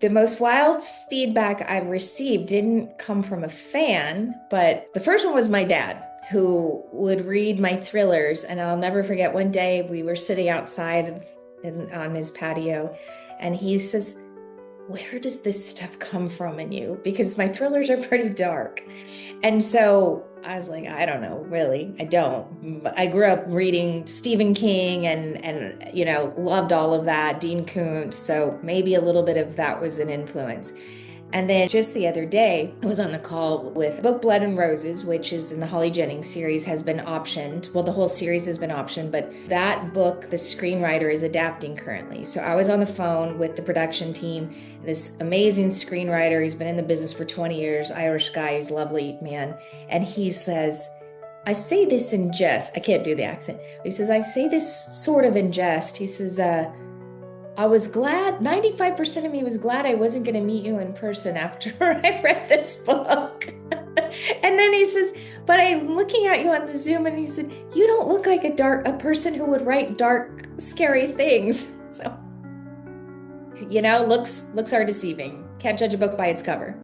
The most wild feedback I've received didn't come from a fan, but the first one was my dad, who would read my thrillers. And I'll never forget one day we were sitting outside on his patio, and he says, "Where does this stuff come from in you?" Because my thrillers are pretty dark. And so I was like, I don't know, really, I don't. I grew up reading Stephen King and loved all of that, Dean Koontz, so maybe a little bit of that was an influence. And then just the other day, I was on the call with book Blood and Roses, which is in the Holly Jennings series, has been optioned. Well, the whole series has been optioned, but that book, the screenwriter is adapting currently. So I was on the phone with the production team, this amazing screenwriter. He's been in the business for 20 years, Irish guy, he's a lovely man. And he says, I say this in jest. I can't do the accent. He says, I say this sort of in jest. He says, I was glad, 95% of me was glad I wasn't going to meet you in person after I read this book. And then he says, but I'm looking at you on the Zoom, and he said, you don't look like a person who would write dark, scary things. So, looks are deceiving. Can't judge a book by its cover.